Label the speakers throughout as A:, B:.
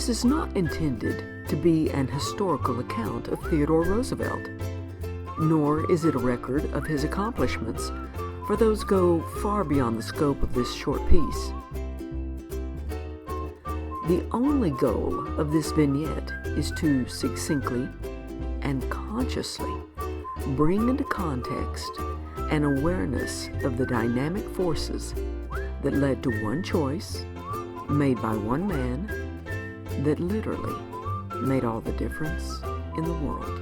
A: This is not intended to be an historical account of Theodore Roosevelt, nor is it a record of his accomplishments, for those go far beyond the scope of this short piece. The only goal of this vignette is to succinctly and consciously bring into context an awareness of the dynamic forces that led to one choice made by one man that literally made all the difference in the world.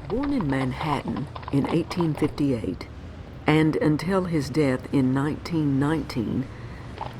A: Born in Manhattan in 1858, and until his death in 1919,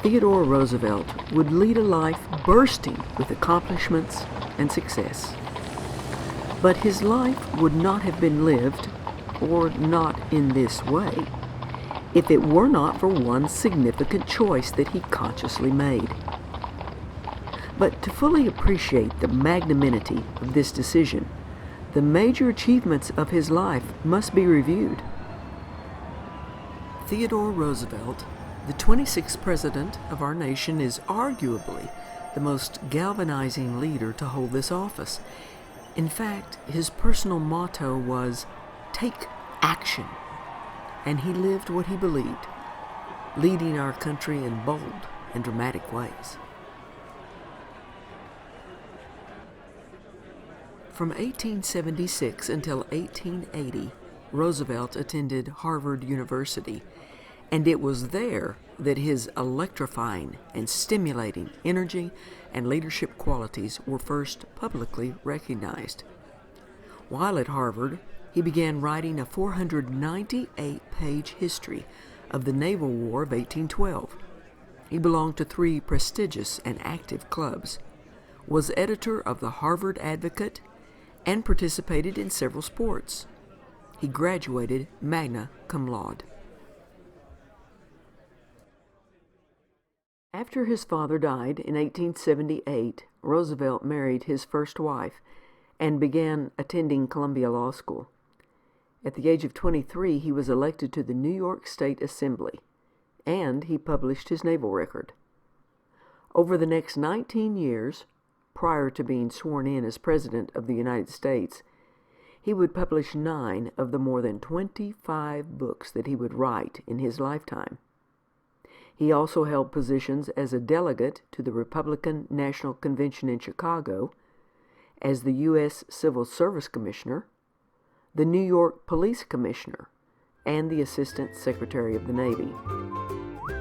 A: Theodore Roosevelt would lead a life bursting with accomplishments and success. But his life would not have been lived, or not in this way, if it were not for one significant choice that he consciously made. But to fully appreciate the magnanimity of this decision, the major achievements of his life must be reviewed. Theodore Roosevelt, the 26th president of our nation, is arguably the most galvanizing leader to hold this office. In fact, his personal motto was, "Take action," and he lived what he believed, leading our country in bold and dramatic ways. From 1876 until 1880, Roosevelt attended Harvard University, and it was there that his electrifying and stimulating energy and leadership qualities were first publicly recognized. While at Harvard, he began writing a 498-page history of the Naval War of 1812. He belonged to 3 prestigious and active clubs, was editor of the Harvard Advocate, and participated in several sports. He graduated magna cum laude. After his father died in 1878, Roosevelt married his first wife and began attending Columbia Law School. At the age of 23, he was elected to the New York State Assembly, and he published his naval record. Over the next 19 years, prior to being sworn in as President of the United States, he would publish 9 of the more than 25 books that he would write in his lifetime. He also held positions as a delegate to the Republican National Convention in Chicago, as the U.S. Civil Service Commissioner, the New York Police Commissioner, and the Assistant Secretary of the Navy.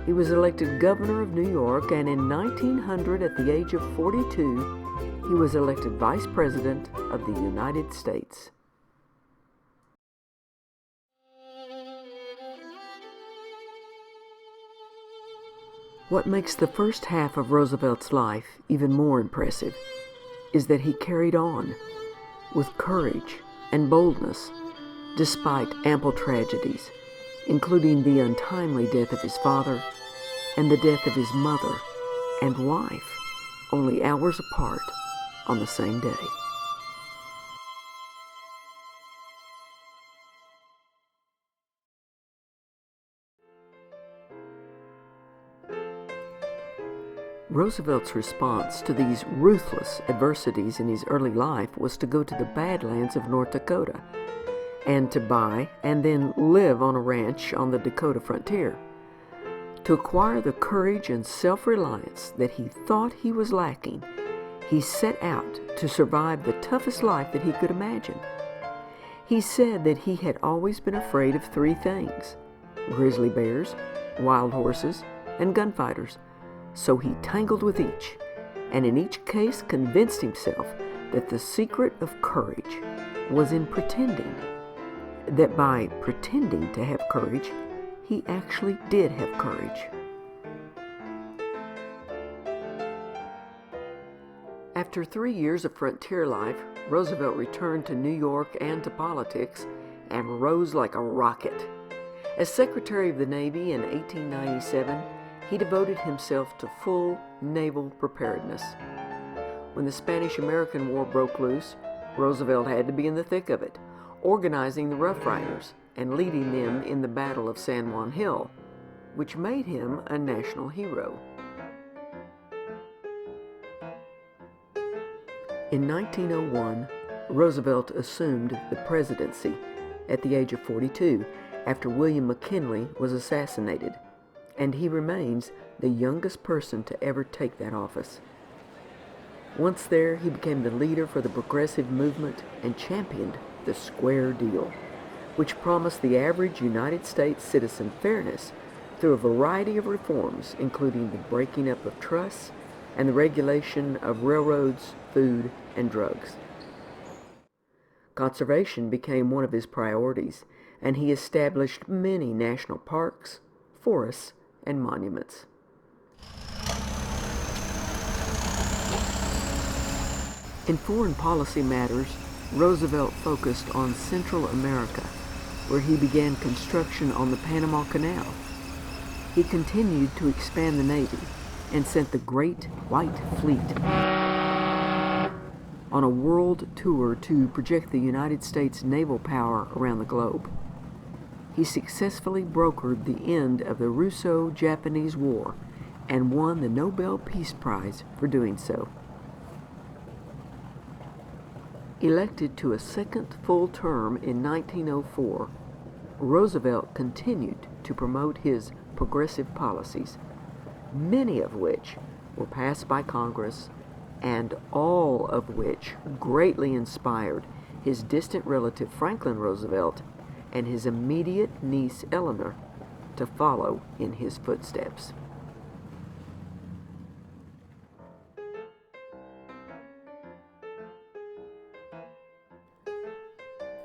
A: He was elected governor of New York, and in 1900, at the age of 42, he was elected Vice President of the United States. What makes the first half of Roosevelt's life even more impressive is that he carried on with courage and boldness despite ample tragedies, including the untimely death of his father and the death of his mother and wife, only hours apart on the same day. Roosevelt's response to these ruthless adversities in his early life was to go to the Badlands of North Dakota and to buy and then live on a ranch on the Dakota frontier. To acquire the courage and self-reliance that he thought he was lacking, he set out to survive the toughest life that he could imagine. He said that he had always been afraid of three things: grizzly bears, wild horses, and gunfighters. So he tangled with each, and in each case convinced himself that the secret of courage was in pretending. That by pretending to have courage, he actually did have courage. After 3 years of frontier life, Roosevelt returned to New York and to politics and rose like a rocket. As Secretary of the Navy in 1897, he devoted himself to full naval preparedness. When the Spanish-American War broke loose, Roosevelt had to be in the thick of it, organizing the Rough Riders and leading them in the Battle of San Juan Hill, which made him a national hero. In 1901, Roosevelt assumed the presidency at the age of 42 after William McKinley was assassinated, and he remains the youngest person to ever take that office. Once there, he became the leader for the progressive movement and championed the Square Deal, which promised the average United States citizen fairness through a variety of reforms, including the breaking up of trusts and the regulation of railroads, food, and drugs. Conservation became one of his priorities, and he established many national parks, forests, and monuments. In foreign policy matters, Roosevelt focused on Central America, where he began construction on the Panama Canal. He continued to expand the Navy and sent the Great White Fleet on a world tour to project the United States naval power around the globe. He successfully brokered the end of the Russo-Japanese War and won the Nobel Peace Prize for doing so. Elected to a second full term in 1904, Roosevelt continued to promote his progressive policies, many of which were passed by Congress, and all of which greatly inspired his distant relative Franklin Roosevelt and his immediate niece Eleanor to follow in his footsteps.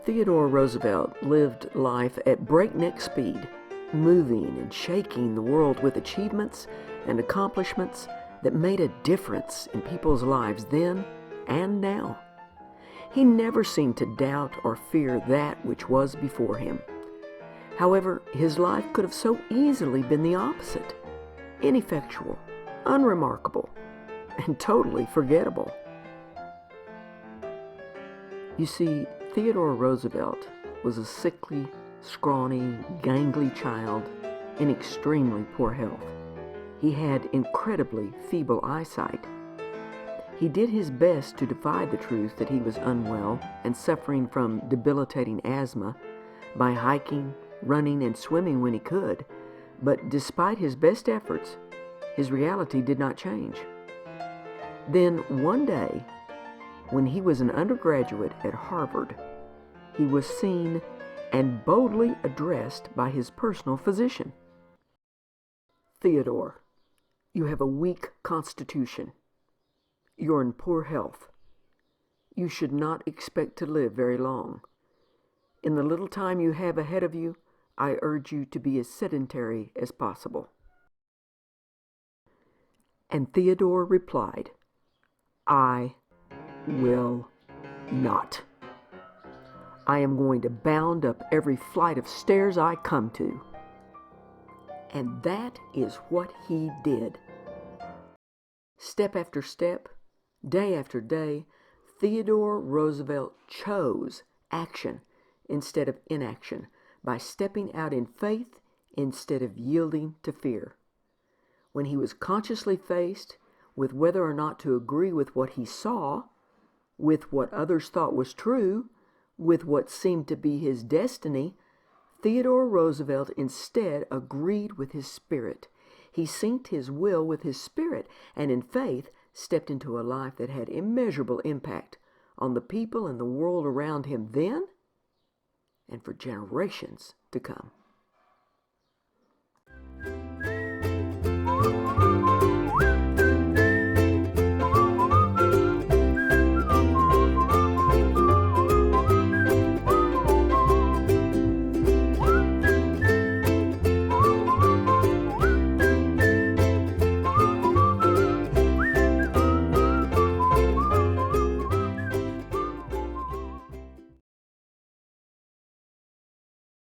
A: Theodore Roosevelt lived life at breakneck speed, moving and shaking the world with achievements and accomplishments that made a difference in people's lives then and now. He never seemed to doubt or fear that which was before him. However, his life could have so easily been the opposite: ineffectual, unremarkable, and totally forgettable. You see, Theodore Roosevelt was a sickly, scrawny, gangly child in extremely poor health. He had incredibly feeble eyesight. He did his best to defy the truth that he was unwell and suffering from debilitating asthma by hiking, running, and swimming when he could, but despite his best efforts, his reality did not change. Then one day, when he was an undergraduate at Harvard, he was seen and boldly addressed by his personal physician. "Theodore, you have a weak constitution. You're in poor health. You should not expect to live very long. In the little time you have ahead of you, I urge you to be as sedentary as possible." And Theodore replied, "I will not. I am going to bound up every flight of stairs I come to." And that is what he did. Step after step, day after day, Theodore Roosevelt chose action instead of inaction by stepping out in faith instead of yielding to fear. When he was consciously faced with whether or not to agree with what he saw, with what others thought was true, with what seemed to be his destiny, Theodore Roosevelt instead agreed with his spirit. He synced his will with his spirit, and in faith stepped into a life that had immeasurable impact on the people and the world around him then and for generations to come.